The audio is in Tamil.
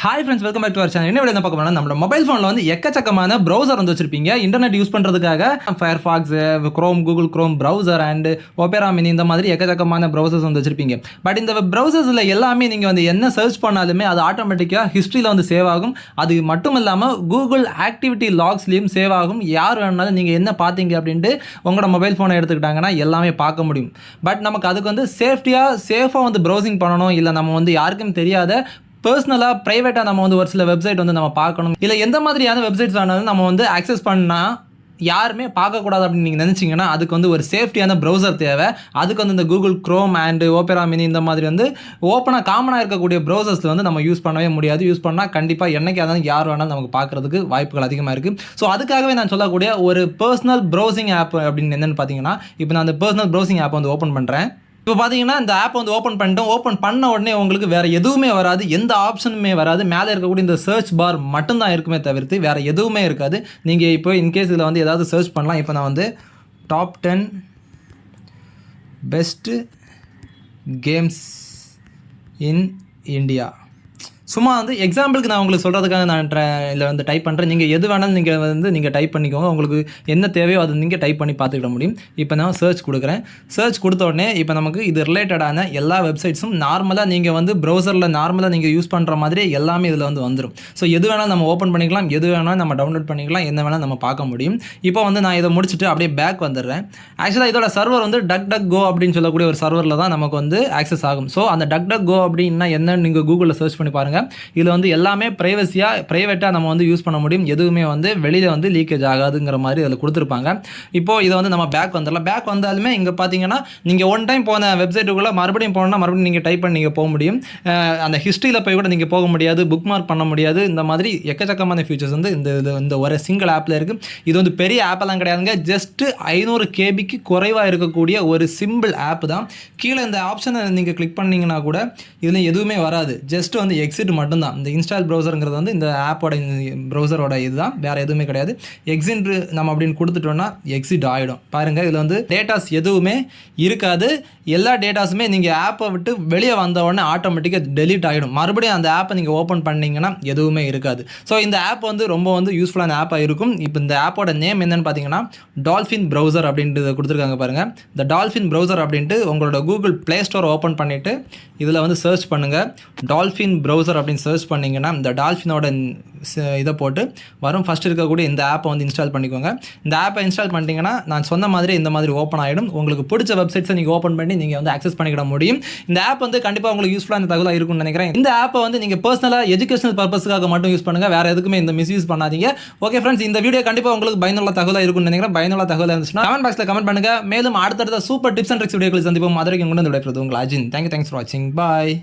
Hi friends, welcome back to our channel. என்ன வீடியோ பார்க்க போனால் நம்ம மொபைல் ஃபோனில் வந்து எக்கச்சக்கமான ப்ரௌசர் வந்து வச்சிருப்பீங்க. இன்டர்நெட் யூஸ் பண்ணுறதுக்காக Firefox, Chrome, Google Chrome browser and opera mini இந்த மாதிரி எக்கச்சக்கமான ப்ரௌசர்ஸ் வந்து வச்சிருப்பீங்க. பட் இந்த ப்ரௌசர்ஸில் எல்லாமே நீங்கள் வந்து என்ன சர்ச் பண்ணாலுமே அது ஆட்டோமேட்டிக்காக ஹிஸ்ட்ரியில் வந்து சேவ் ஆகும். அது மட்டும் இல்லாமல் கூகுள் ஆக்டிவிட்டி லாக்ஸ்லேயும் சேவ் ஆகும். யார் வேணாலும் நீங்கள் என்ன பார்த்தீங்க அப்படின்ட்டு உங்களோட மொபைல் ஃபோனை எடுத்துக்கிட்டாங்கன்னா எல்லாமே பார்க்க முடியும். பட் நமக்கு அதுக்கு வந்து சேஃபாக வந்து ப்ரௌசிங் பண்ணணும், இல்லை நம்ம வந்து யாருக்கும் தெரியாத பர்சனலாக ப்ரைவேட்டாக நம்ம வந்து ஒரு சில வெப்சைட் வந்து நம்ம பார்க்கணும், இல்லை எந்த மாதிரியான வெப்சைட்ஸ் ஆனாலும் நம்ம வந்து ஆக்சஸ் பண்ணால் யாருமே பார்க்கக்கூடாது அப்படின்னு நீங்கள் நினச்சிங்கன்னா அதுக்கு வந்து ஒரு சேஃப்டியான ப்ரௌசர் தேவை. அதுக்கு வந்து இந்த Google Chrome and opera mini இந்த மாதிரி வந்து ஓப்பனாக காமனாக இருக்கக்கூடிய ப்ரௌசர்ஸில் வந்து நம்ம யூஸ் பண்ணவே முடியாது. யூஸ் பண்ணால் கண்டிப்பாக என்னைக்கு அதான் யார் வேணாலும் நமக்கு பார்க்குறதுக்கு வாய்ப்புகள் அதிகமாக இருக்குது. ஸோ அதுக்காகவே நான் சொல்லக்கூடிய ஒரு பர்சனல் ப்ரௌசிங் ஆப் அப்படின்னு என்னென்னு பார்த்தீங்கன்னா, இப்போ நான் அந்த பர்சனல் ப்ரௌசிங் ஆப் வந்து ஓப்பன் பண்ணுறேன். இப்போ பார்த்தீங்கன்னா இந்த ஆப் வந்து ஓப்பன் பண்ணிட்டோம். ஓப்பன் பண்ண உடனே உங்களுக்கு வேறு எதுவுமே வராது, எந்த ஆப்ஷனுமே வராது. மேலே இருக்கக்கூடிய இந்த சர்ச் பார் மட்டும்தான் இருக்குமே தவிர்த்து வேறு எதுவுமே இருக்காது. நீங்கள் இப்போ இன்கேஸ் இதில் வந்து ஏதாவது சர்ச் பண்ணலாம். இப்போ நான் வந்து top 10 best games in India, சும்மா வந்து எக்ஸாம்பிளுக்கு நான் உங்களுக்கு சொல்கிறதுக்காக நான் இதில் வந்து டைப் பண்ணுறேன். நீங்கள் எது வேணாலும் நீங்கள் டைப் பண்ணிக்கோங்க. உங்களுக்கு என்ன தேவையோ அது நீங்கள் டைப் பண்ணி பார்த்துக்கிட முடியும். இப்போ நான் சர்ச் கொடுக்குறேன். சர்ச் கொடுத்த உடனே இப்போ நமக்கு இது ரிலேட்டடான எல்லா வெப்சைட்ஸும் நார்மலாக நீங்கள் வந்து ப்ரௌசரில் நார்மலாக நீங்கள் யூஸ் பண்ணுற மாதிரி எல்லாமே இதில் வந்து வந்துடும். ஸோ எது வேணாலும் நம்ம ஓப்பன் பண்ணிக்கலாம், எது வேணாலும் நம்ம டவுன்லோட் பண்ணிக்கலாம், என்ன வேணாலும் நம்ம பார்க்க முடியும். இப்போ வந்து நான் இதை முடிச்சுட்டு அப்படியே பேக் வந்துடுறேன். ஆக்சுவலாக இதோட சர்வர் வந்து DuckDuckGo அப்படின்னு சொல்லக்கூடிய ஒரு சர்வரில் தான் நமக்கு வந்து ஆக்சஸ் ஆகும். ஸோ அந்த DuckDuckGo அப்படின்னா என்னன்னு நீங்கள் கூகுளில் சர்ச் பண்ணி பாருங்கள். இதில் வந்து எல்லாமே ப்ரைவேட்டாக நம்ம வந்து யூஸ் பண்ண முடியும். எதுவுமே வந்து வெளியில் வந்து லீக்கேஜ் ஆகாதுங்கிற மாதிரி அதில் கொடுத்துருப்பாங்க. இப்போது இதை வந்து நம்ம பேக் வந்துடலாம். பேக் வந்தாலுமே இங்கே பார்த்தீங்கன்னா நீங்கள் ஒன் டைம் போன வெப்சைட்டுக்குள்ளே மறுபடியும் போனால் மறுபடியும் நீங்கள் டைப் பண்ணி நீங்கள் போக முடியும். அந்த ஹிஸ்ட்ரியில் போய் கூட நீங்கள் போக முடியாது, புக் மார்க் பண்ண முடியாது. இந்த மாதிரி எக்கச்சக்கமான ஃபீச்சர்ஸ் வந்து இந்த ஒரு சிங்கிள் ஆப்பில் இருக்குது. இது வந்து பெரிய ஆப்பெல்லாம் கிடையாதுங்க. ஜஸ்ட்டு 500 கேபிக்கு குறைவாக இருக்கக்கூடிய ஒரு சிம்பிள் ஆப் தான். கீழே இந்த ஆப்ஷனை நீங்கள் கிளிக் பண்ணிங்கன்னா கூட இதில் எதுவுமே வராது. ஜஸ்ட் வந்து எக்ஸிட் மட்டும்தான். இந்த இன்ஸ்டால் ப்ரௌசருங்கிறது வந்து இந்த ஆப்போட ப்ரௌசரோட இதுதான், வேறு எதுவுமே கிடையாது. எக்ஸிட் நம்ம அப்படின்னு கொடுத்துட்டோன்னா எக்ஸிட் ஆகிடும். பாருங்கள், இதில் வந்து டேட்டாஸ் எதுவுமே இருக்காது. எல்லா டேட்டாஸுமே நீங்கள் ஆப்பை விட்டு வெளியே வந்த உடனே ஆட்டோமேட்டிக்காக டெலீட் ஆகிடும். மறுபடியும் அந்த ஆப்பை நீங்கள் ஓப்பன் பண்ணிங்கன்னா எதுவுமே இருக்காது. ஸோ இந்த ஆப் வந்து ரொம்ப வந்து யூஸ்ஃபுல்லான ஆப்பாக இருக்கும். இப்போ இந்த ஆப்போட நேம் என்னென்னு பார்த்தீங்கன்னா டால்ஃபின் ப்ரௌசர் அப்படின்ட்டு கொடுத்துருக்காங்க பாருங்கள். இந்த டால்ஃபின் ப்ரௌசர் அப்படின்ட்டு உங்களோட கூகுள் ப்ளே ஸ்டோர் ஓப்பன் பண்ணிவிட்டு இதில் வந்து சர்ச் பண்ணுங்கள். டால்ஃபின் ப்ரௌசர் அப்படின்னு சர்ச் பண்ணிங்கன்னா இந்த டால்ஃபினோட இதை போட்டு வரும். ஃபஸ்ட் இருக்கக்கூடிய இந்த ஆப்பை வந்து இன்ஸ்டால் பண்ணிக்கோங்க. இந்த ஆப்பை இன்ஸ்டால் பண்ணிட்டீங்கன்னா நான் சொன்ன மாதிரி இந்த மாதிரி ஓப்பன் ஆகிடும். உங்களுக்கு பிடிச்ச வெப்சைட்ஸை நீங்கள் ஓப்பன் பண்ணி நீங்கள் வந்து ஆக்சஸ் பண்ணிக்கிட முடியும். இந்த ஆப் வந்து கண்டிப்பாக உங்களுக்கு யூஸ்ஃபுல்லான தகவலாக இருக்கும்னு நினைக்கிறேன். இந்த ஆப்பை வந்து நீங்கள் பர்சனலாக எஜுகேஷனல் பர்பஸ்க்காக மட்டும் யூஸ் பண்ணுங்கள், வேறு எதுக்குமே இந்த மிஸ்யூஸ் பண்ணாதீங்க. ஓகே ஃப்ரெண்ட்ஸ், இந்த வீடியோ கண்டிப்பாக உங்களுக்கு பயனுள்ள தகவலாக இருக்கும்னு நினைக்கிறேன். பயனுள்ள தகவலாக இருந்துச்சுன்னா கமெண்ட் பாக்ஸில் கமெண்ட் பண்ணுங்கள். மேலும் அடுத்தடுத்த சூப்பர் டிப்ஸ் அண்ட் ட்ரிக்ஸ் வீடியோக்கள் சந்திப்போம். மதுரைக்கு கொண்டு வந்து விடைபெறுவது உங்கள் அஜின். தேங்க்ஸ் ஃபார் வாட்சிங். பாய்.